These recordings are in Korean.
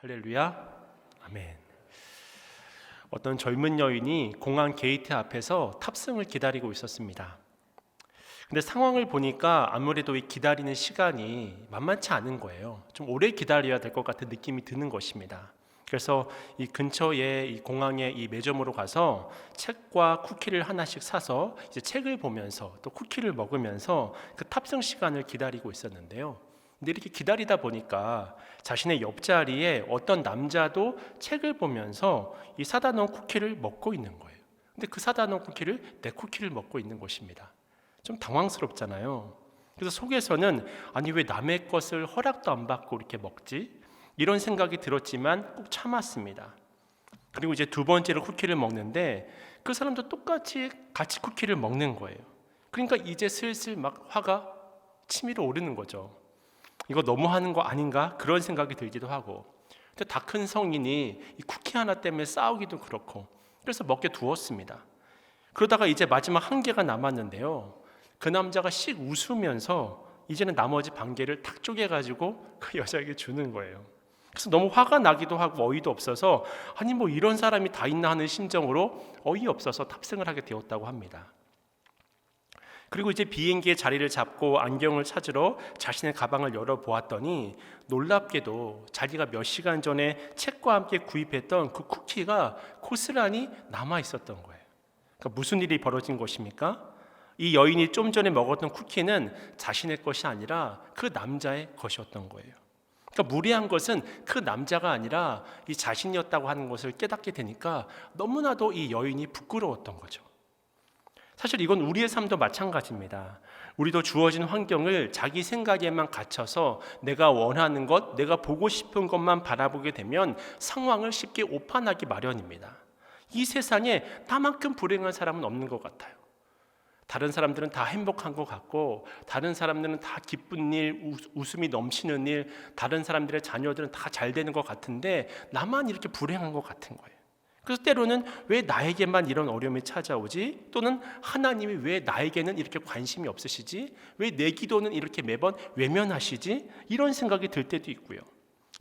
할렐루야, 아멘. 어떤 젊은 여인이 공항 게이트 앞에서 탑승을 기다리고 있었습니다. 근데 상황을 보니까 아무래도 이 기다리는 시간이 만만치 않은 거예요. 좀 오래 기다려야 될 것 같은 느낌이 드는 것입니다. 그래서 이 근처에 이 공항의 이 매점으로 가서 책과 쿠키를 하나씩 사서 이제 책을 보면서 또 쿠키를 먹으면서 그 탑승 시간을 기다리고 있었는데요. 근데 이렇게 기다리다 보니까 자신의 옆자리에 어떤 남자도 책을 보면서 이 사다 놓은 쿠키를 먹고 있는 거예요. 근데 그 사다 놓은 쿠키를 내 쿠키를 먹고 있는 것입니다. 좀 당황스럽잖아요. 그래서 속에서는 아니 왜 남의 것을 허락도 안 받고 이렇게 먹지? 이런 생각이 들었지만 꼭 참았습니다. 그리고 이제 두 번째로 쿠키를 먹는데 그 사람도 똑같이 같이 쿠키를 먹는 거예요. 그러니까 이제 슬슬 막 화가 치밀어 오르는 거죠. 이거 너무하는 거 아닌가? 그런 생각이 들기도 하고, 근데 다 큰 성인이 이 쿠키 하나 때문에 싸우기도 그렇고, 그래서 먹게 두었습니다. 그러다가 이제 마지막 한 개가 남았는데요, 그 남자가 씩 웃으면서 이제는 나머지 반 개를 탁 쪼개가지고 그 여자에게 주는 거예요. 그래서 너무 화가 나기도 하고 어이도 없어서 아니 뭐 이런 사람이 다 있나 하는 심정으로 어이없어서 탑승을 하게 되었다고 합니다. 그리고 이제 비행기의 자리를 잡고 안경을 찾으러 자신의 가방을 열어보았더니 놀랍게도 자기가 몇 시간 전에 책과 함께 구입했던 그 쿠키가 고스란히 남아 있었던 거예요. 그러니까 무슨 일이 벌어진 것입니까? 이 여인이 좀 전에 먹었던 쿠키는 자신의 것이 아니라 그 남자의 것이었던 거예요. 그러니까 무례한 것은 그 남자가 아니라 이 자신이었다고 하는 것을 깨닫게 되니까 너무나도 이 여인이 부끄러웠던 거죠. 사실 이건 우리의 삶도 마찬가지입니다. 우리도 주어진 환경을 자기 생각에만 갇혀서 내가 원하는 것, 내가 보고 싶은 것만 바라보게 되면 상황을 쉽게 오판하기 마련입니다. 이 세상에 나만큼 불행한 사람은 없는 것 같아요. 다른 사람들은 다 행복한 것 같고, 다른 사람들은 다 기쁜 일, 웃음이 넘치는 일, 다른 사람들의 자녀들은 다 잘 되는 것 같은데 나만 이렇게 불행한 것 같은 거예요. 그래서 때로는 왜 나에게만 이런 어려움이 찾아오지? 또는 하나님이 왜 나에게는 이렇게 관심이 없으시지? 왜 내 기도는 이렇게 매번 외면하시지? 이런 생각이 들 때도 있고요.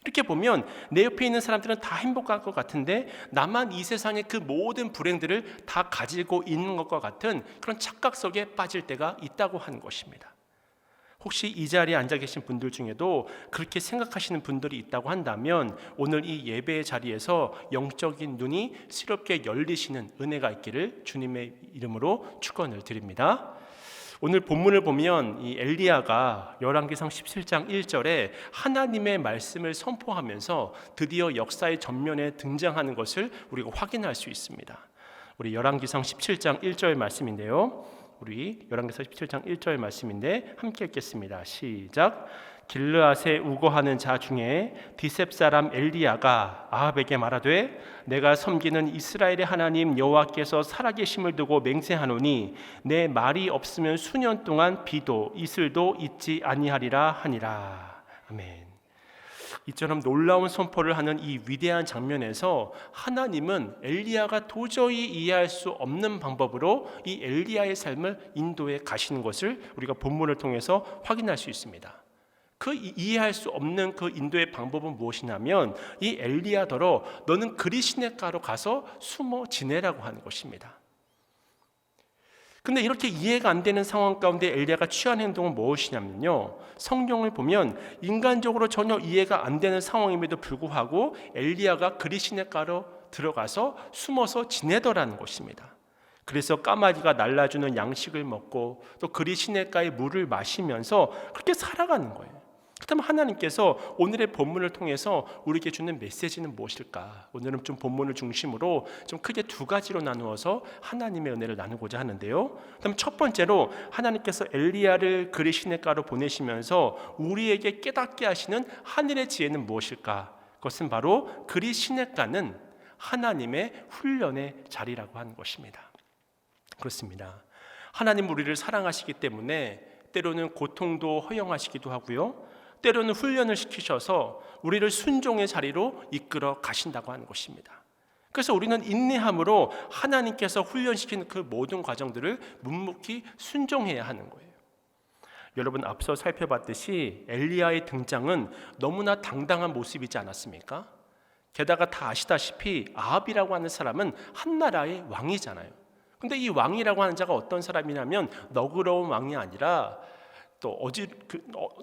이렇게 보면 내 옆에 있는 사람들은 다 행복할 것 같은데 나만 이 세상의 그 모든 불행들을 다 가지고 있는 것과 같은 그런 착각 속에 빠질 때가 있다고 하는 것입니다. 혹시 이 자리에 앉아 계신 분들 중에도 그렇게 생각하시는 분들이 있다고 한다면 오늘 이 예배의 자리에서 영적인 눈이 새롭게 열리시는 은혜가 있기를 주님의 이름으로 축원을 드립니다. 오늘 본문을 보면 이 엘리야가 열왕기상 17장 1절에 하나님의 말씀을 선포하면서 드디어 역사의 전면에 등장하는 것을 우리가 확인할 수 있습니다. 우리 열왕기상 17장 1절 말씀인데요, 우리 열왕기상 17장 1절 말씀인데 함께 읽겠습니다. 시작. 길르앗에 우거하는 자 중에 디셉 사람 엘리야가 아합에게 말하되 내가 섬기는 이스라엘의 하나님 여호와께서 살아계심을 두고 맹세하노니 내 말이 없으면 수년 동안 비도 이슬도 있지 아니하리라 하니라. 아멘. 이처럼 놀라운 선포를 하는 이 위대한 장면에서 하나님은 엘리야가 도저히 이해할 수 없는 방법으로 이 엘리야의 삶을 인도해 가시는 것을 우리가 본문을 통해서 확인할 수 있습니다. 그 이해할 수 없는 그 인도의 방법은 무엇이냐면 이 엘리야더러 너는 그리 시냇가로 가서 숨어 지내라고 하는 것입니다. 근데 이렇게 이해가 안 되는 상황 가운데 엘리야가 취한 행동은 무엇이냐면요, 성경을 보면 인간적으로 전혀 이해가 안 되는 상황임에도 불구하고 엘리야가 그리 시냇가로 들어가서 숨어서 지내더라는 것입니다. 그래서 까마귀가 날라주는 양식을 먹고 또 그리 시냇가의 물을 마시면서 그렇게 살아가는 거예요. 그렇다면 하나님께서 오늘의 본문을 통해서 우리에게 주는 메시지는 무엇일까? 오늘은 좀 본문을 중심으로 좀 크게 두 가지로 나누어서 하나님의 은혜를 나누고자 하는데요. 그럼 첫 번째로 하나님께서 엘리야를 그리 시냇가로 보내시면서 우리에게 깨닫게 하시는 하늘의 지혜는 무엇일까? 그것은 바로 그리 시냇가는 하나님의 훈련의 자리라고 하는 것입니다. 그렇습니다. 하나님 우리를 사랑하시기 때문에 때로는 고통도 허용하시기도 하고요, 때로는 훈련을 시키셔서 우리를 순종의 자리로 이끌어 가신다고 하는 것입니다. 그래서 우리는 인내함으로 하나님께서 훈련시키는 그 모든 과정들을 묵묵히 순종해야 하는 거예요. 여러분, 앞서 살펴봤듯이 엘리야의 등장은 너무나 당당한 모습이지 않았습니까? 게다가 다 아시다시피 아합이라고 하는 사람은 한 나라의 왕이잖아요. 근데 이 왕이라고 하는 자가 어떤 사람이냐면 너그러운 왕이 아니라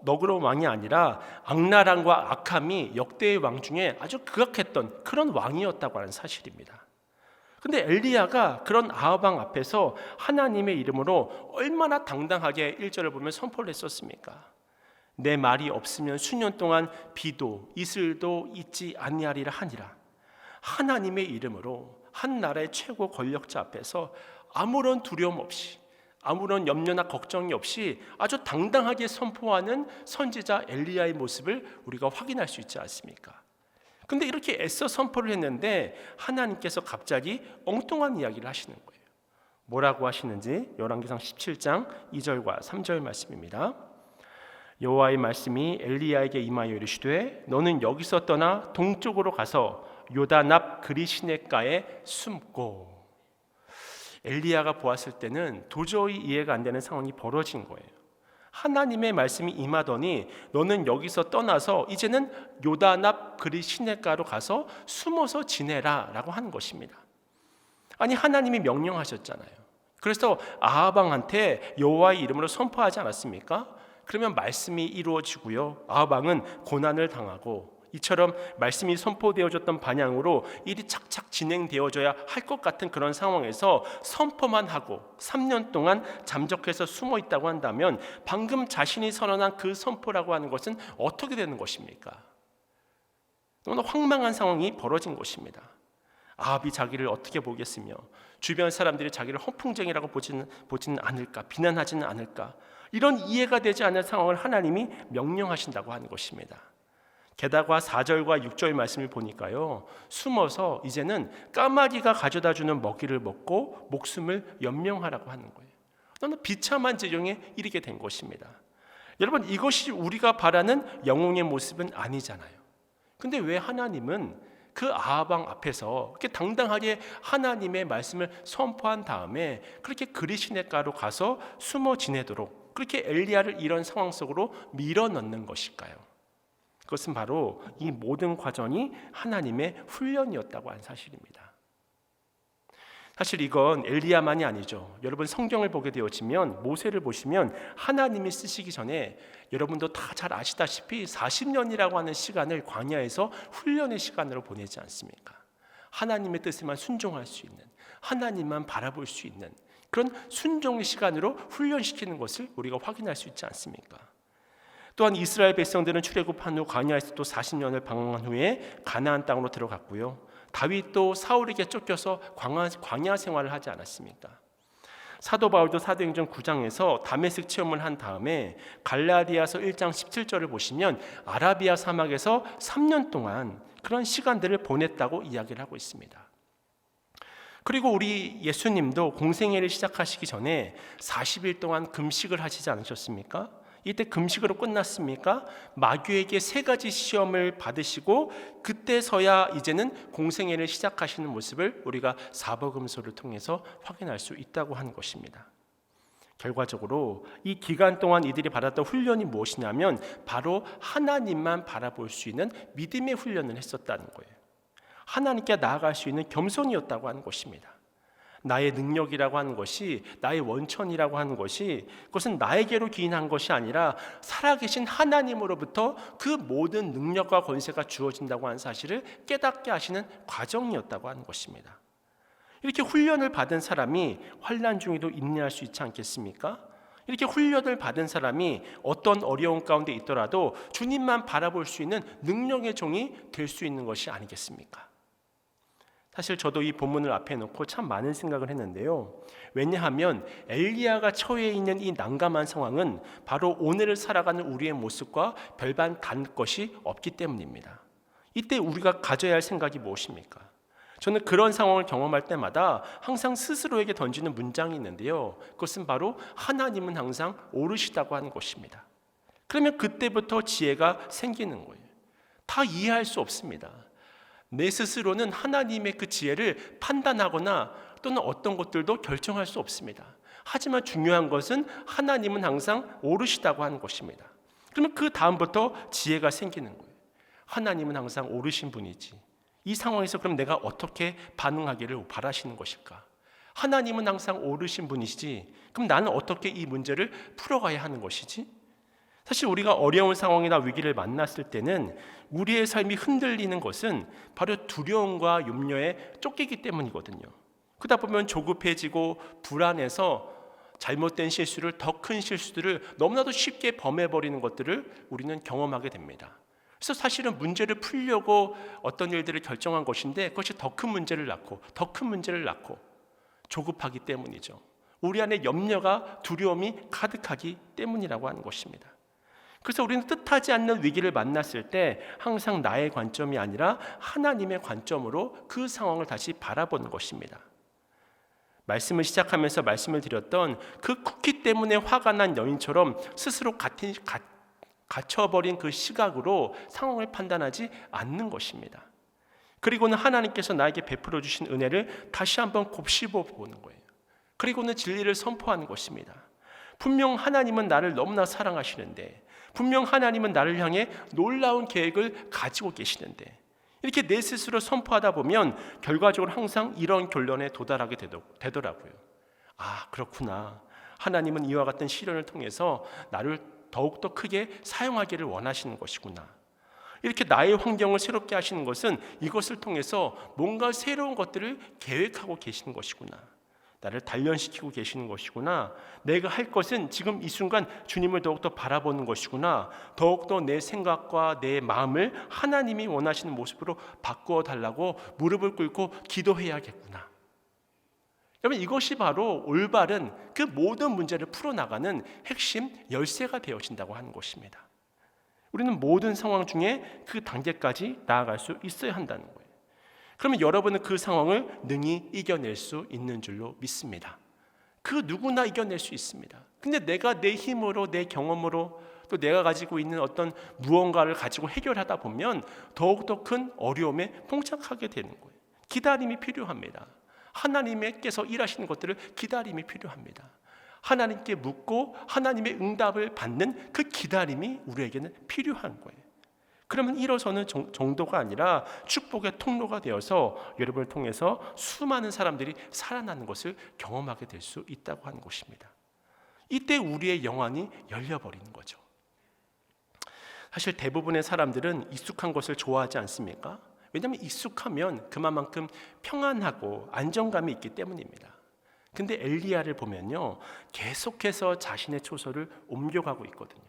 너그러운 왕이 아니라 악랄함과 악함이 역대의 왕 중에 아주 극악했던 그런 왕이었다고 하는 사실입니다. 근데 엘리야가 그런 아합 왕 앞에서 하나님의 이름으로 얼마나 당당하게 1절을 보면 선포를 했었습니까? 내 말이 없으면 수년 동안 비도 이슬도 있지 아니하리라 하니라. 하나님의 이름으로 한 나라의 최고 권력자 앞에서 아무런 두려움 없이, 아무런 염려나 걱정이 없이 아주 당당하게 선포하는 선지자 엘리야의 모습을 우리가 확인할 수 있지 않습니까? 근데 이렇게 애써 선포를 했는데 하나님께서 갑자기 엉뚱한 이야기를 하시는 거예요. 뭐라고 하시는지 열왕기상 17장 2절과 3절 말씀입니다. 여호와의 말씀이 엘리야에게 임하여 이르시되 너는 여기서 떠나 동쪽으로 가서 요단 앞 그리시네가에 숨고. 엘리야가 보았을 때는 도저히 이해가 안 되는 상황이 벌어진 거예요. 하나님의 말씀이 임하더니 너는 여기서 떠나서 이제는 요단 앞 그리시네가로 가서 숨어서 지내라 라고 하는 것입니다. 아니, 하나님이 명령하셨잖아요. 그래서 아합 왕한테 여호와의 이름으로 선포하지 않았습니까? 그러면 말씀이 이루어지고요, 아합 왕은 고난을 당하고 이처럼 말씀이 선포되어졌던 방향으로 일이 착착 진행되어져야 할 것 같은 그런 상황에서 선포만 하고 3년 동안 잠적해서 숨어 있다고 한다면 방금 자신이 선언한 그 선포라고 하는 것은 어떻게 되는 것입니까? 너무나 황망한 상황이 벌어진 것입니다. 아합이 자기를 어떻게 보겠으며 주변 사람들이 자기를 허풍쟁이라고 보지는 않을까, 비난하지는 않을까, 이런 이해가 되지 않는 상황을 하나님이 명령하신다고 하는 것입니다. 게다가 4절과 6절 말씀을 보니까요, 숨어서 이제는 까마귀가 가져다주는 먹이를 먹고 목숨을 연명하라고 하는 거예요. 너무 비참한 지경에 이르게 된 것입니다. 여러분, 이것이 우리가 바라는 영웅의 모습은 아니잖아요. 근데 왜 하나님은 그 아합 왕 앞에서 그렇게 당당하게 하나님의 말씀을 선포한 다음에 그렇게 그리시네가로 가서 숨어 지내도록 그렇게 엘리야를 이런 상황 속으로 밀어넣는 것일까요? 그것은 바로 이 모든 과정이 하나님의 훈련이었다고 하는 사실입니다. 사실 이건 엘리야만이 아니죠. 여러분, 성경을 보게 되어지면 모세를 보시면 하나님이 쓰시기 전에 여러분도 다 잘 아시다시피 40년이라고 하는 시간을 광야에서 훈련의 시간으로 보내지 않습니까? 하나님의 뜻에만 순종할 수 있는, 하나님만 바라볼 수 있는 그런 순종의 시간으로 훈련시키는 것을 우리가 확인할 수 있지 않습니까? 또한 이스라엘 백성들은 출애굽한 후 광야에서 또 40년을 방황한 후에 가나안 땅으로 들어갔고요, 다윗도 사울에게 쫓겨서 광야 생활을 하지 않았습니까? 사도 바울도 사도행전 9장에서 다메섹 체험을 한 다음에 갈라디아서 1장 17절을 보시면 아라비아 사막에서 3년 동안 그런 시간들을 보냈다고 이야기를 하고 있습니다. 그리고 우리 예수님도 공생애를 시작하시기 전에 40일 동안 금식을 하시지 않으셨습니까? 이때 금식으로 끝났습니까? 마귀에게 3가지 시험을 받으시고 그때서야 이제는 공생애를 시작하시는 모습을 우리가 사복음서를 통해서 확인할 수 있다고 하는 것입니다. 결과적으로 이 기간 동안 이들이 받았던 훈련이 무엇이냐면 바로 하나님만 바라볼 수 있는 믿음의 훈련을 했었다는 거예요. 하나님께 나아갈 수 있는 겸손이었다고 하는 것입니다. 나의 능력이라고 하는 것이, 나의 원천이라고 하는 것이, 그것은 나에게로 기인한 것이 아니라 살아계신 하나님으로부터 그 모든 능력과 권세가 주어진다고 하는 사실을 깨닫게 하시는 과정이었다고 하는 것입니다. 이렇게 훈련을 받은 사람이 환난 중에도 인내할 수 있지 않겠습니까? 이렇게 훈련을 받은 사람이 어떤 어려운 가운데 있더라도 주님만 바라볼 수 있는 능력의 종이 될 수 있는 것이 아니겠습니까? 사실 저도 이 본문을 앞에 놓고 참 많은 생각을 했는데요. 왜냐하면 엘리야가 처해 있는 이 난감한 상황은 바로 오늘을 살아가는 우리의 모습과 별반 다른 것이 없기 때문입니다. 이때 우리가 가져야 할 생각이 무엇입니까? 저는 그런 상황을 경험할 때마다 항상 스스로에게 던지는 문장이 있는데요. 그것은 바로 하나님은 항상 옳으시다고 하는 것입니다. 그러면 그때부터 지혜가 생기는 거예요. 다 이해할 수 없습니다. 내 스스로는 하나님의 그 지혜를 판단하거나 또는 어떤 것들도 결정할 수 없습니다. 하지만 중요한 것은 하나님은 항상 옳으시다고 하는 것입니다. 그러면 그 다음부터 지혜가 생기는 거예요. 하나님은 항상 옳으신 분이지, 이 상황에서 그럼 내가 어떻게 반응하기를 바라시는 것일까? 하나님은 항상 옳으신 분이시지, 그럼 나는 어떻게 이 문제를 풀어가야 하는 것이지? 사실 우리가 어려운 상황이나 위기를 만났을 때는 우리의 삶이 흔들리는 것은 바로 두려움과 염려에 쫓기기 때문이거든요. 그러다 보면 조급해지고 불안해서 잘못된 실수를, 더 큰 실수들을 너무나도 쉽게 범해버리는 것들을 우리는 경험하게 됩니다. 그래서 사실은 문제를 풀려고 어떤 일들을 결정한 것인데 그것이 더 큰 문제를 낳고 더 큰 문제를 낳고 조급하기 때문이죠. 우리 안에 염려가, 두려움이 가득하기 때문이라고 하는 것입니다. 그래서 우리는 뜻하지 않는 위기를 만났을 때 항상 나의 관점이 아니라 하나님의 관점으로 그 상황을 다시 바라보는 것입니다. 말씀을 시작하면서 말씀을 드렸던 그 쿠키 때문에 화가 난 여인처럼 스스로 갇혀버린 그 시각으로 상황을 판단하지 않는 것입니다. 그리고는 하나님께서 나에게 베풀어 주신 은혜를 다시 한번 곱씹어 보는 거예요. 그리고는 진리를 선포하는 것입니다. 분명 하나님은 나를 너무나 사랑하시는데, 분명 하나님은 나를 향해 놀라운 계획을 가지고 계시는데, 이렇게 내 스스로 선포하다 보면 결과적으로 항상 이런 결론에 도달하게 되더라고요. 아, 그렇구나. 하나님은 이와 같은 시련을 통해서 나를 더욱더 크게 사용하기를 원하시는 것이구나. 이렇게 나의 환경을 새롭게 하시는 것은 이것을 통해서 뭔가 새로운 것들을 계획하고 계시는 것이구나. 나를 단련시키고 계시는 것이구나. 내가 할 것은 지금 이 순간 주님을 더욱더 바라보는 것이구나. 더욱더 내 생각과 내 마음을 하나님이 원하시는 모습으로 바꾸어 달라고 무릎을 꿇고 기도해야겠구나. 여러분, 이것이 바로 올바른 그 모든 문제를 풀어나가는 핵심 열쇠가 되어진다고 하는 것입니다. 우리는 모든 상황 중에 그 단계까지 나아갈 수 있어야 한다는 거예요. 그러면 여러분은 그 상황을 능히 이겨낼 수 있는 줄로 믿습니다. 그 누구나 이겨낼 수 있습니다. 근데 내가 내 힘으로, 내 경험으로, 또 내가 가지고 있는 어떤 무언가를 가지고 해결하다 보면 더욱더 큰 어려움에 봉착하게 되는 거예요. 기다림이 필요합니다. 하나님께서 일하시는 것들을 기다림이 필요합니다. 하나님께 묻고 하나님의 응답을 받는 그 기다림이 우리에게는 필요한 거예요. 그러면 일어서는 정도가 아니라 축복의 통로가 되어서 여러분을 통해서 수많은 사람들이 살아나는 것을 경험하게 될 수 있다고 하는 것입니다. 이때 우리의 영안이 열려버리는 거죠. 사실 대부분의 사람들은 익숙한 것을 좋아하지 않습니까? 왜냐하면 익숙하면 그만큼 평안하고 안정감이 있기 때문입니다. 근데 엘리야를 보면요, 계속해서 자신의 초소를 옮겨가고 있거든요.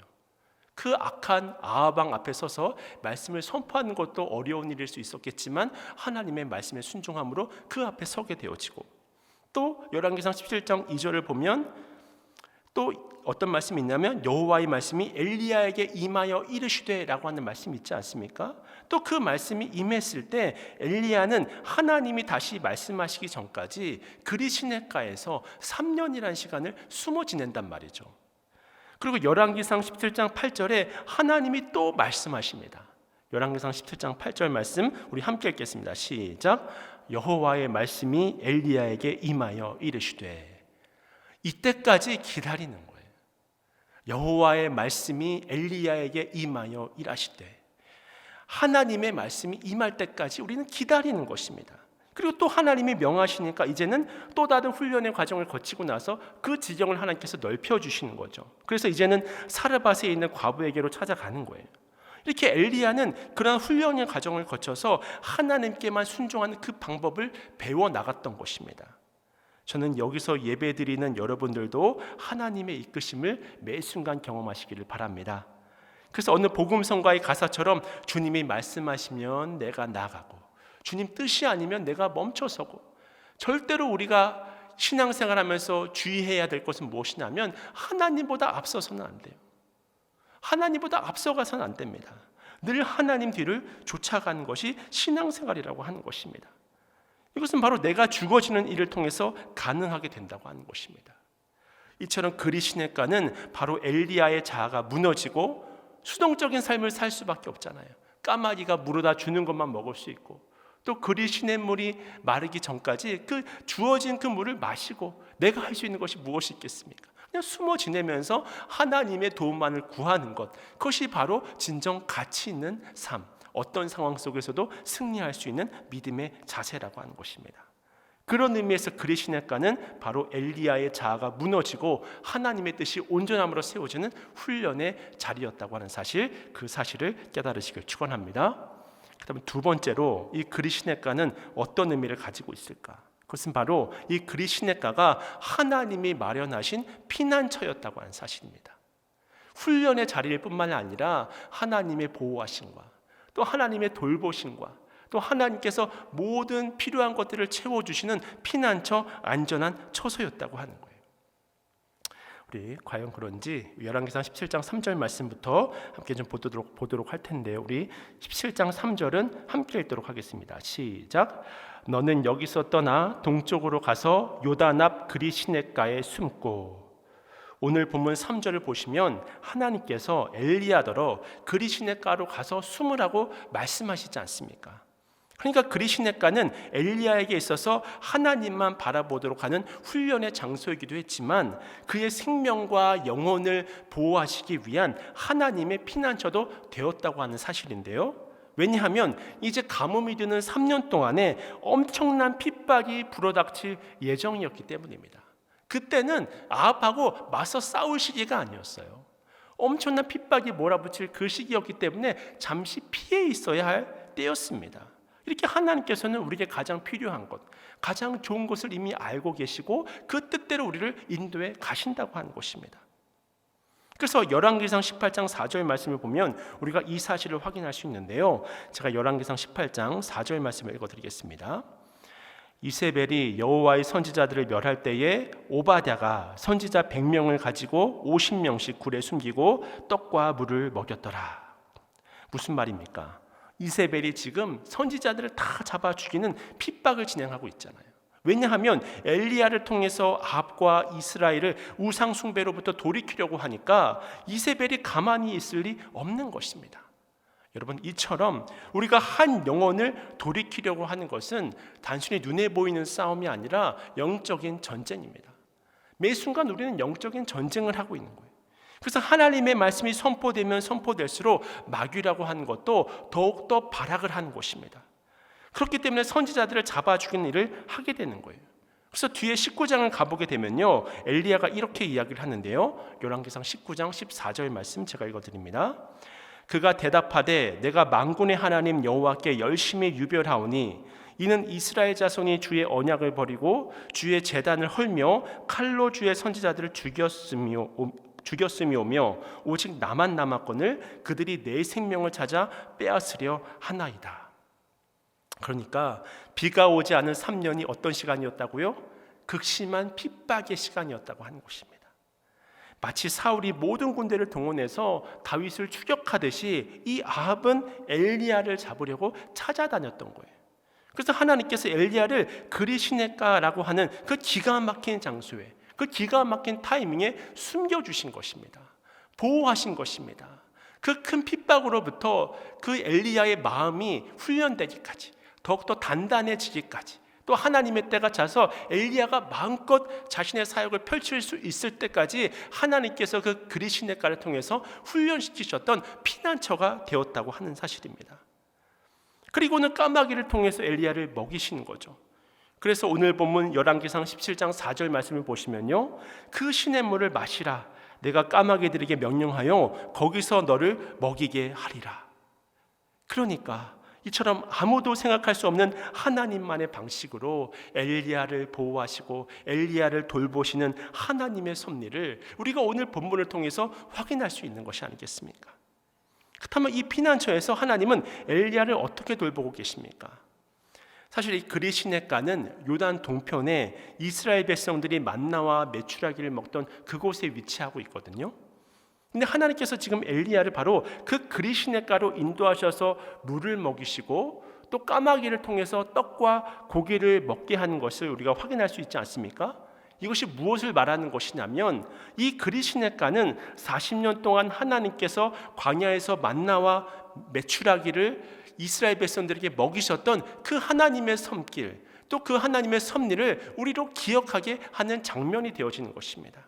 그 악한 아합 왕 앞에 서서 말씀을 선포하는 것도 어려운 일일 수 있었겠지만 하나님의 말씀에 순종함으로 그 앞에 서게 되어지고, 또 열왕기상 17장 2절을 보면 또 어떤 말씀이 있냐면 여호와의 말씀이 엘리야에게 임하여 이르시되라고 하는 말씀이 있지 않습니까? 또 그 말씀이 임했을 때 엘리야는 하나님이 다시 말씀하시기 전까지 그리 시냇가에서 3년이라는 시간을 숨어 지낸단 말이죠. 그리고 열왕기상 17장 8절에 하나님이 또 말씀하십니다. 열왕기상 17장 8절 말씀 우리 함께 읽겠습니다. 시작. 여호와의 말씀이 엘리야에게 임하여 이르시되. 이때까지 기다리는 거예요. 여호와의 말씀이 엘리야에게 임하여 일하시되, 하나님의 말씀이 임할 때까지 우리는 기다리는 것입니다. 그리고 또 하나님이 명하시니까 이제는 또 다른 훈련의 과정을 거치고 나서 그 지경을 하나님께서 넓혀주시는 거죠. 그래서 이제는 사르밧에 있는 과부에게로 찾아가는 거예요. 이렇게 엘리야는 그런 훈련의 과정을 거쳐서 하나님께만 순종하는 그 방법을 배워나갔던 것입니다. 저는 여기서 예배드리는 여러분들도 하나님의 이끄심을 매 순간 경험하시기를 바랍니다. 그래서 어느 복음성가의 가사처럼 주님이 말씀하시면 내가 나가고, 주님 뜻이 아니면 내가 멈춰서고, 절대로 우리가 신앙생활하면서 주의해야 될 것은 무엇이냐면 하나님보다 앞서서는 안 돼요. 하나님보다 앞서가서는 안 됩니다. 늘 하나님 뒤를 쫓아가는 것이 신앙생활이라고 하는 것입니다. 이것은 바로 내가 죽어지는 일을 통해서 가능하게 된다고 하는 것입니다. 이처럼 그리 시냇가는 바로 엘리야의 자아가 무너지고 수동적인 삶을 살 수밖에 없잖아요. 까마귀가 물어다 주는 것만 먹을 수 있고, 또 그리 시냇물이 마르기 전까지 그 주어진 그 물을 마시고 내가 할 수 있는 것이 무엇이 있겠습니까? 그냥 숨어 지내면서 하나님의 도움만을 구하는 것, 그것이 바로 진정 가치 있는 삶, 어떤 상황 속에서도 승리할 수 있는 믿음의 자세라고 하는 것입니다. 그런 의미에서 그리시네가는 바로 엘리야의 자아가 무너지고 하나님의 뜻이 온전함으로 세워지는 훈련의 자리였다고 하는 사실, 그 사실을 깨달으시길 축원합니다. 그다음에 두 번째로 이 그리시네가는 어떤 의미를 가지고 있을까? 그것은 바로 이 그리시네가가 하나님이 마련하신 피난처였다고 하는 사실입니다. 훈련의 자리일 뿐만 아니라 하나님의 보호하심과 또 하나님의 돌보심과 또 하나님께서 모든 필요한 것들을 채워주시는 피난처, 안전한 처소였다고 하는 거예요. 우리 과연 그런지 열왕기상 17장 3절 말씀부터 함께 좀 보도록 할 텐데요. 우리 17장 3절은 함께 읽도록 하겠습니다. 시작. 너는 여기서 떠나 동쪽으로 가서 요단 앞 그리시네가에 숨고. 오늘 본문 3절을 보시면 하나님께서 엘리야더러 그리시네가로 가서 숨으라고 말씀하시지 않습니까? 그러니까 그리시네가는 엘리야에게 있어서 하나님만 바라보도록 하는 훈련의 장소이기도 했지만 그의 생명과 영혼을 보호하시기 위한 하나님의 피난처도 되었다고 하는 사실인데요. 왜냐하면 이제 가뭄이 드는 3년 동안에 엄청난 핍박이 불어닥칠 예정이었기 때문입니다. 그때는 아합하고 맞서 싸울 시기가 아니었어요. 엄청난 핍박이 몰아붙일 그 시기였기 때문에 잠시 피해 있어야 할 때였습니다. 이렇게 하나님께서는 우리에게 가장 필요한 것, 가장 좋은 것을 이미 알고 계시고 그 뜻대로 우리를 인도해 가신다고 하는 것입니다. 그래서 열왕기상 18장 4절 말씀을 보면 우리가 이 사실을 확인할 수 있는데요. 제가 열왕기상 18장 4절 말씀을 읽어드리겠습니다. 이세벨이 여호와의 선지자들을 멸할 때에 오바댜가 선지자 100명을 가지고 50명씩 굴에 숨기고 떡과 물을 먹였더라. 무슨 말입니까? 이세벨이 지금 선지자들을 다 잡아 죽이는 핍박을 진행하고 있잖아요. 왜냐하면 엘리야를 통해서 아합과 이스라엘을 우상 숭배로부터 돌이키려고 하니까 이세벨이 가만히 있을 리 없는 것입니다. 여러분, 이처럼 우리가 한 영혼을 돌이키려고 하는 것은 단순히 눈에 보이는 싸움이 아니라 영적인 전쟁입니다. 매 순간 우리는 영적인 전쟁을 하고 있는 거예요. 그래서 하나님의 말씀이 선포되면 선포될수록 마귀라고 하는 것도 더욱더 발악을 하는 것입니다. 그렇기 때문에 선지자들을 잡아 죽이는 일을 하게 되는 거예요. 그래서 뒤에 19장을 가보게 되면요, 엘리야가 이렇게 이야기를 하는데요. 열왕기상 19장 14절 말씀 제가 읽어드립니다. 그가 대답하되 내가 만군의 하나님 여호와께 열심히 유별하오니 이는 이스라엘 자손이 주의 언약을 버리고 주의 제단을 헐며 칼로 주의 선지자들을 죽였음이오며 오직 나만 남았거늘 그들이 내 생명을 찾아 빼앗으려 하나이다. 그러니까 비가 오지 않은 3년이 어떤 시간이었다고요? 극심한 핍박의 시간이었다고 하는 것입니다. 마치 사울이 모든 군대를 동원해서 다윗을 추격하듯이 이 아합은 엘리야를 잡으려고 찾아다녔던 거예요. 그래서 하나님께서 엘리야를 그리시네가라고 하는 그 기가 막힌 장소에, 그 기가 막힌 타이밍에 숨겨주신 것입니다. 보호하신 것입니다. 그 큰 핍박으로부터 그 엘리야의 마음이 훈련되기까지, 더욱더 단단해지기까지, 또 하나님의 때가 차서 엘리야가 마음껏 자신의 사역을 펼칠 수 있을 때까지 하나님께서 그 그리시네가를 통해서 훈련시키셨던 피난처가 되었다고 하는 사실입니다. 그리고는 까마귀를 통해서 엘리야를 먹이시는 거죠. 그래서 오늘 본문 열왕기상 17장 4절 말씀을 보시면요, 그 시냇물을 마시라. 내가 까마귀들에게 명령하여 거기서 너를 먹이게 하리라. 그러니까 이처럼 아무도 생각할 수 없는 하나님만의 방식으로 엘리야를 보호하시고 엘리야를 돌보시는 하나님의 섭리를 우리가 오늘 본문을 통해서 확인할 수 있는 것이 아니겠습니까? 그렇다면 이 피난처에서 하나님은 엘리야를 어떻게 돌보고 계십니까? 사실 이 그리시네가는 요단 동편에 이스라엘 백성들이 만나와 메추라기를 먹던 그곳에 위치하고 있거든요. 근데 하나님께서 지금 엘리야를 바로 그 그리시네가로 인도하셔서 물을 먹이시고 또 까마귀를 통해서 떡과 고기를 먹게 하는 것을 우리가 확인할 수 있지 않습니까? 이것이 무엇을 말하는 것이냐면 이 그리시네가는 40년 동안 하나님께서 광야에서 만나와 메추라기를 이스라엘 백성들에게 먹이셨던 그 하나님의 손길, 또 그 하나님의 섭리를 우리로 기억하게 하는 장면이 되어지는 것입니다.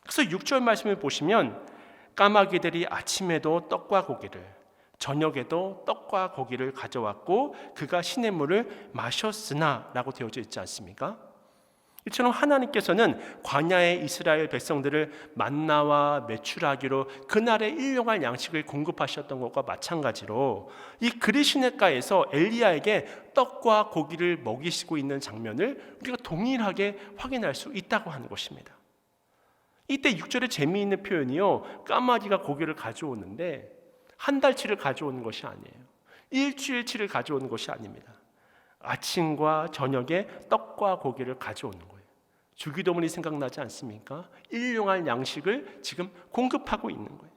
그래서 6절 말씀을 보시면 까마귀들이 아침에도 떡과 고기를, 저녁에도 떡과 고기를 가져왔고 그가 시냇물을 마셨으나 라고 되어져 있지 않습니까? 이처럼 하나님께서는 광야의 이스라엘 백성들을 만나와 메추라기로 그날의 일용할 양식을 공급하셨던 것과 마찬가지로 이 그리시네가에서 엘리야에게 떡과 고기를 먹이시고 있는 장면을 우리가 동일하게 확인할 수 있다고 하는 것입니다. 이때 6절에 재미있는 표현이요, 까마귀가 고기를 가져오는데 한 달치를 가져오는 것이 아니에요. 일주일치를 가져오는 것이 아닙니다. 아침과 저녁에 떡과 고기를 가져오는 거예요. 주기도문이 생각나지 않습니까? 일용할 양식을 지금 공급하고 있는 거예요.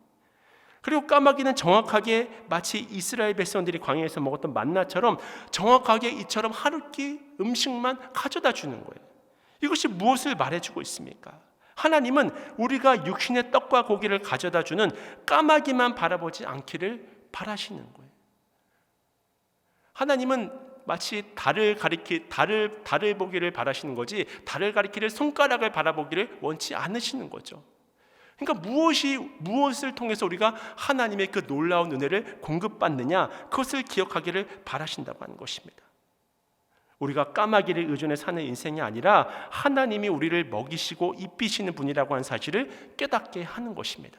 그리고 까마귀는 정확하게 마치 이스라엘 백성들이 광야에서 먹었던 만나처럼 정확하게 이처럼 한 끼 음식만 가져다 주는 거예요. 이것이 무엇을 말해주고 있습니까? 하나님은 우리가 육신의 떡과 고기를 가져다 주는 까마귀만 바라보지 않기를 바라시는 거예요. 하나님은 마치 달을 보기를 바라시는 거지 달을 가리키는 손가락을 바라보기를 원치 않으시는 거죠. 그러니까 무엇을 통해서 우리가 하나님의 그 놀라운 은혜를 공급받느냐, 그것을 기억하기를 바라신다고 하는 것입니다. 우리가 까마귀를 의존해 사는 인생이 아니라 하나님이 우리를 먹이시고 입히시는 분이라고 하는 사실을 깨닫게 하는 것입니다.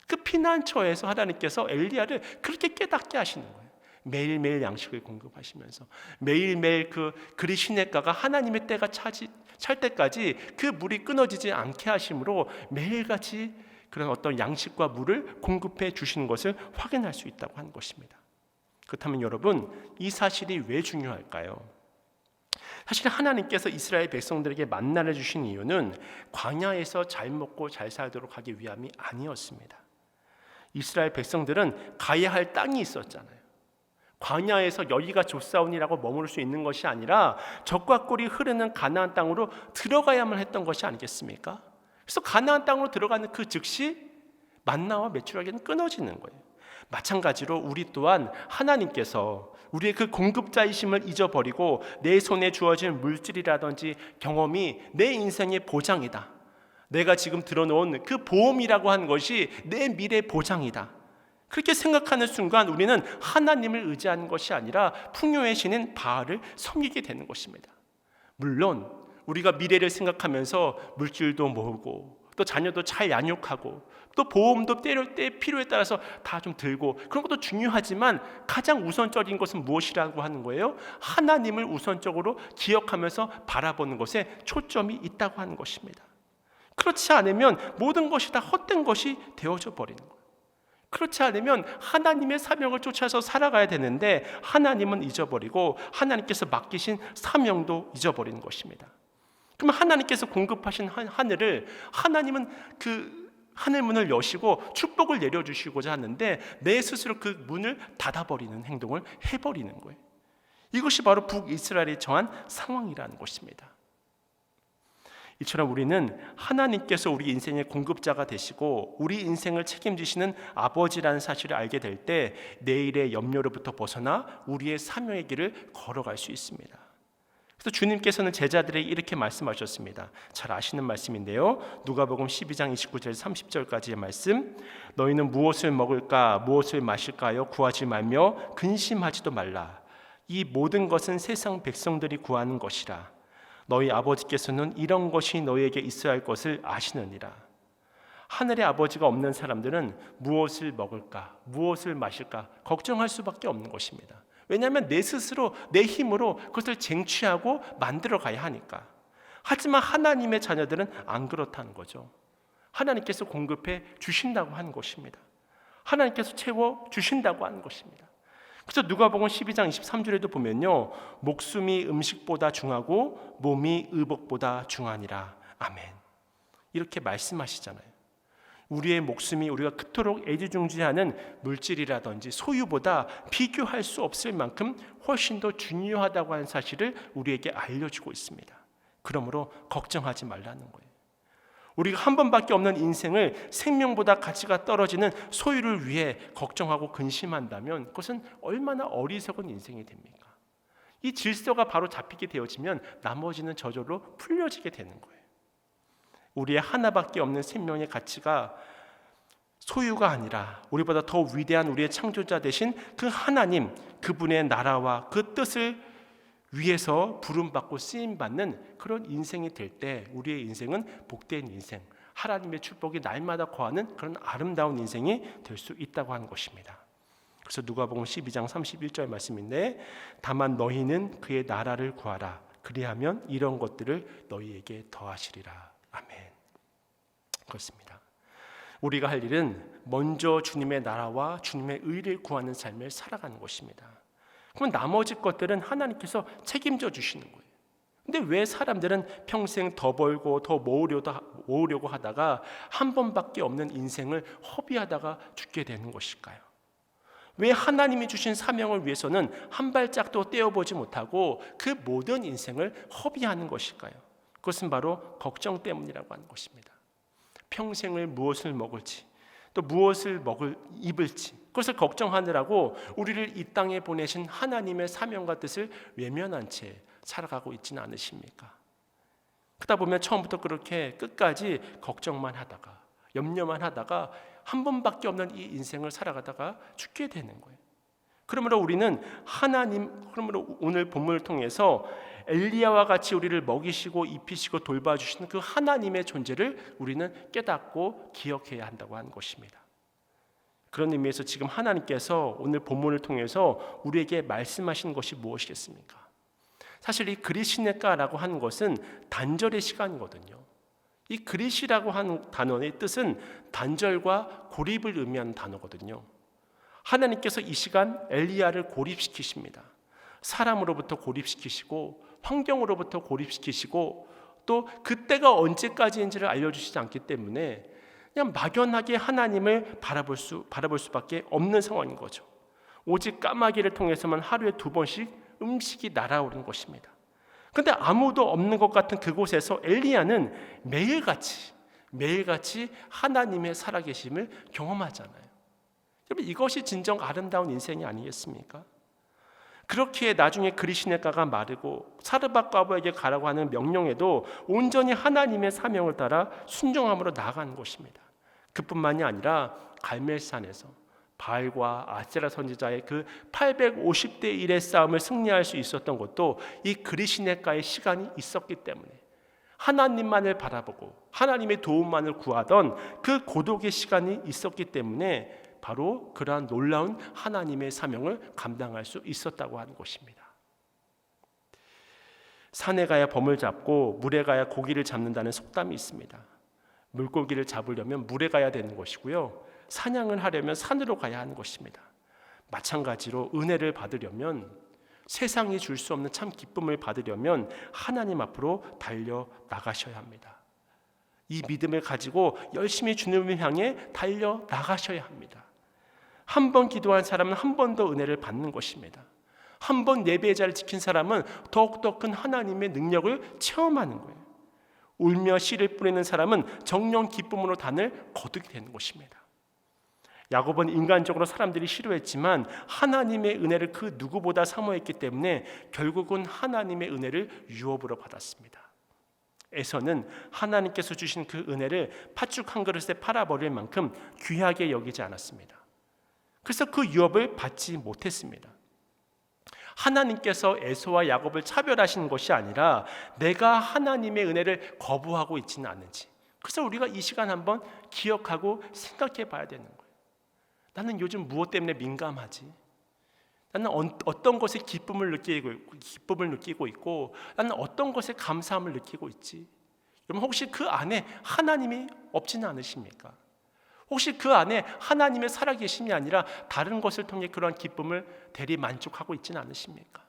그 피난처에서 하나님께서 엘리야를 그렇게 깨닫게 하시는 거예요. 매일매일 양식을 공급하시면서 매일매일 그 그리시네가가 하나님의 때가 찰 때까지 그 물이 끊어지지 않게 하심으로 매일같이 그런 어떤 양식과 물을 공급해 주시는 것을 확인할 수 있다고 하는 것입니다. 그렇다면 여러분, 이 사실이 왜 중요할까요? 사실 하나님께서 이스라엘 백성들에게 만나를 주신 이유는 광야에서 잘 먹고 잘 살도록 하기 위함이 아니었습니다. 이스라엘 백성들은 가야 할 땅이 있었잖아요. 광야에서 여기가 좋사오니라고 머무를 수 있는 것이 아니라 적과 꿀이 흐르는 가나안 땅으로 들어가야만 했던 것이 아니겠습니까? 그래서 가나안 땅으로 들어가는 그 즉시 만나와 메추라기는 끊어지는 거예요. 마찬가지로 우리 또한 하나님께서 우리의 그 공급자이심을 잊어버리고 내 손에 주어진 물질이라든지 경험이 내 인생의 보장이다, 내가 지금 들어놓은 그 보험이라고 하는 것이 내 미래 보장이다, 그렇게 생각하는 순간 우리는 하나님을 의지하는 것이 아니라 풍요의 신인 바알을 섬기게 되는 것입니다. 물론 우리가 미래를 생각하면서 물질도 모으고 또 자녀도 잘 양육하고 또 보험도 때 필요에 따라서 다 좀 들고 그런 것도 중요하지만 가장 우선적인 것은 무엇이라고 하는 거예요? 하나님을 우선적으로 기억하면서 바라보는 것에 초점이 있다고 하는 것입니다. 그렇지 않으면 모든 것이 다 헛된 것이 되어져 버리는 거예요. 그렇지 않으면 하나님의 사명을 쫓아서 살아가야 되는데 하나님은 잊어버리고 하나님께서 맡기신 사명도 잊어버리는 것입니다. 그러면 하나님께서 공급하신 하늘을 하나님은 그 하늘 문을 여시고 축복을 내려주시고자 하는데 내 스스로 그 문을 닫아버리는 행동을 해버리는 거예요. 이것이 바로 북이스라엘이 처한 상황이라는 것입니다. 이처럼 우리는 하나님께서 우리 인생의 공급자가 되시고 우리 인생을 책임지시는 아버지라는 사실을 알게 될 때 내일의 염려로부터 벗어나 우리의 사명의 길을 걸어갈 수 있습니다. 그래서 주님께서는 제자들에게 이렇게 말씀하셨습니다. 잘 아시는 말씀인데요, 누가복음 12장 29절 30절까지의 말씀, 너희는 무엇을 먹을까 무엇을 마실까요 구하지 말며 근심하지도 말라. 이 모든 것은 세상 백성들이 구하는 것이라. 너희 아버지께서는 이런 것이 너희에게 있어야 할 것을 아시느니라. 하늘의 아버지가 없는 사람들은 무엇을 먹을까 무엇을 마실까 걱정할 수밖에 없는 것입니다. 왜냐하면 내 스스로 내 힘으로 그것을 쟁취하고 만들어 가야 하니까. 하지만 하나님의 자녀들은 안 그렇다는 거죠. 하나님께서 공급해 주신다고 하는 것입니다. 하나님께서 채워 주신다고 하는 것입니다. 그래서 누가복음 12장 23절에도 보면요, 목숨이 음식보다 중하고 몸이 의복보다 중하니라. 아멘. 이렇게 말씀하시잖아요. 우리의 목숨이 우리가 그토록 애지중지하는 물질이라든지 소유보다 비교할 수 없을 만큼 훨씬 더 중요하다고 하는 사실을 우리에게 알려주고 있습니다. 그러므로 걱정하지 말라는 거예요. 우리가 한 번밖에 없는 인생을 생명보다 가치가 떨어지는 소유를 위해 걱정하고 근심한다면 그것은 얼마나 어리석은 인생이 됩니까? 이 질서가 바로 잡히게 되어지면 나머지는 저절로 풀려지게 되는 거예요. 우리의 하나밖에 없는 생명의 가치가 소유가 아니라 우리보다 더 위대한 우리의 창조자 되신 그 하나님, 그분의 나라와 그 뜻을 위해서 부름받고 쓰임받는 그런 인생이 될 때 우리의 인생은 복된 인생, 하나님의 축복이 날마다 거하는 그런 아름다운 인생이 될 수 있다고 하는 것입니다. 그래서 누가복음 12장 31절 말씀인데, 다만 너희는 그의 나라를 구하라. 그리하면 이런 것들을 너희에게 더하시리라. 아멘. 그렇습니다. 우리가 할 일은 먼저 주님의 나라와 주님의 의를 구하는 삶을 살아가는 것입니다. 그럼 나머지 것들은 하나님께서 책임져 주시는 거예요. 근데 왜 사람들은 평생 더 벌고 더 모으려고 하다가 한 번밖에 없는 인생을 허비하다가 죽게 되는 것일까요? 왜 하나님이 주신 사명을 위해서는 한 발짝도 떼어보지 못하고 그 모든 인생을 허비하는 것일까요? 그것은 바로 걱정 때문이라고 하는 것입니다. 평생을 무엇을 먹을지, 또 무엇을 입을지, 그것을 걱정하느라고 우리를 이 땅에 보내신 하나님의 사명과 뜻을 외면한 채 살아가고 있지는 않으십니까? 그러다 보면 처음부터 그렇게 끝까지 걱정만 하다가 염려만 하다가 한 번밖에 없는 이 인생을 살아가다가 죽게 되는 거예요. 그러므로 우리는 그러므로 오늘 본문을 통해서 엘리야와 같이 우리를 먹이시고 입히시고 돌봐주시는 그 하나님의 존재를 우리는 깨닫고 기억해야 한다고 하는 것입니다. 그런 의미에서 지금 하나님께서 오늘 본문을 통해서 우리에게 말씀하신 것이 무엇이겠습니까? 사실 이 그리시네가라고 하는 것은 단절의 시간이거든요. 이 그리시라고 하는 단어의 뜻은 단절과 고립을 의미하는 단어거든요. 하나님께서 이 시간 엘리야를 고립시키십니다. 사람으로부터 고립시키시고 환경으로부터 고립시키시고 또 그때가 언제까지인지를 알려주시지 않기 때문에 그냥 막연하게 하나님을 바라볼 수밖에 없는 상황인 거죠. 오직 까마귀를 통해서만 하루에 2번씩 음식이 날아오는 것입니다. 그런데 아무도 없는 것 같은 그곳에서 엘리야는 매일같이 하나님의 살아계심을 경험하잖아요. 여러분, 이것이 진정 아름다운 인생이 아니겠습니까? 그렇기에 나중에 그리시네가가 마르고 사르밧 과부에게 가라고 하는 명령에도 온전히 하나님의 사명을 따라 순종함으로 나아가는 것입니다. 그뿐만이 아니라 갈멜산에서 바알과 아세라 선지자의 그 850대 1의 싸움을 승리할 수 있었던 것도 이 그리시네가의 시간이 있었기 때문에, 하나님만을 바라보고 하나님의 도움만을 구하던 그 고독의 시간이 있었기 때문에 바로 그러한 놀라운 하나님의 사명을 감당할 수 있었다고 하는 것입니다. 산에 가야 범을 잡고 물에 가야 고기를 잡는다는 속담이 있습니다. 물고기를 잡으려면 물에 가야 되는 것이고요, 사냥을 하려면 산으로 가야 하는 것입니다. 마찬가지로 은혜를 받으려면, 세상이 줄 수 없는 참 기쁨을 받으려면 하나님 앞으로 달려 나가셔야 합니다. 이 믿음을 가지고 열심히 주님을 향해 달려 나가셔야 합니다. 한 번 기도한 사람은 한 번 더 은혜를 받는 것입니다. 한 번 예배의 자리를 지킨 사람은 더욱더 큰 하나님의 능력을 체험하는 거예요. 울며 씨를 뿌리는 사람은 정령 기쁨으로 단을 거두게 되는 것입니다. 야곱은 인간적으로 사람들이 싫어했지만 하나님의 은혜를 그 누구보다 사모했기 때문에 결국은 하나님의 은혜를 유업으로 받았습니다. 에서는 하나님께서 주신 그 은혜를 팥죽 한 그릇에 팔아버릴 만큼 귀하게 여기지 않았습니다. 그래서 그 유업을 받지 못했습니다. 하나님께서 에서와 야곱을 차별하시는 것이 아니라 내가 하나님의 은혜를 거부하고 있지는 않은지, 그래서 우리가 이 시간 한번 기억하고 생각해 봐야 되는 거예요. 나는 요즘 무엇 때문에 민감하지? 나는 어떤 것에 기쁨을 느끼고 있고 나는 어떤 것에 감사함을 느끼고 있지? 여러분, 혹시 그 안에 하나님이 없지는 않으십니까? 혹시 그 안에 하나님의 살아계심이 아니라 다른 것을 통해 그러한 기쁨을 대리 만족하고 있지는 않으십니까?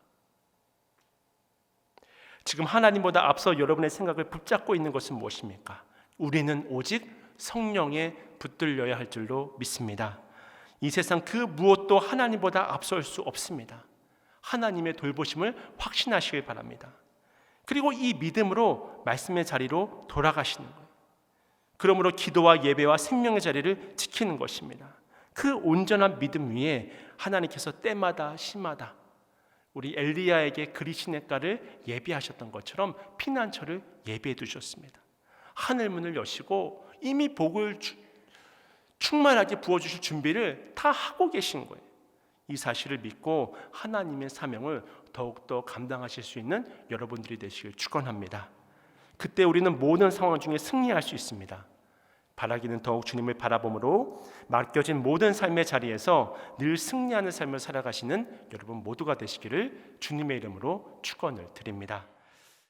지금 하나님보다 앞서 여러분의 생각을 붙잡고 있는 것은 무엇입니까? 우리는 오직 성령에 붙들려야 할 줄로 믿습니다. 이 세상 그 무엇도 하나님보다 앞설 수 없습니다. 하나님의 돌보심을 확신하시길 바랍니다. 그리고 이 믿음으로 말씀의 자리로 돌아가시는 거예요. 그러므로 기도와 예배와 생명의 자리를 지키는 것입니다. 그 온전한 믿음 위에 하나님께서 때마다 시마다 우리 엘리야에게 그리시네가를 예비하셨던 것처럼 피난처를 예비해 두셨습니다. 하늘문을 여시고 이미 복을 충만하게 부어주실 준비를 다 하고 계신 거예요. 이 사실을 믿고 하나님의 사명을 더욱더 감당하실 수 있는 여러분들이 되시길 축원합니다. 그때 우리는 모든 상황 중에 승리할 수 있습니다. 바라기는 더욱 주님을 바라봄으로 맡겨진 모든 삶의 자리에서 늘 승리하는 삶을 살아가시는 여러분 모두가 되시기를 주님의 이름으로 축원을 드립니다.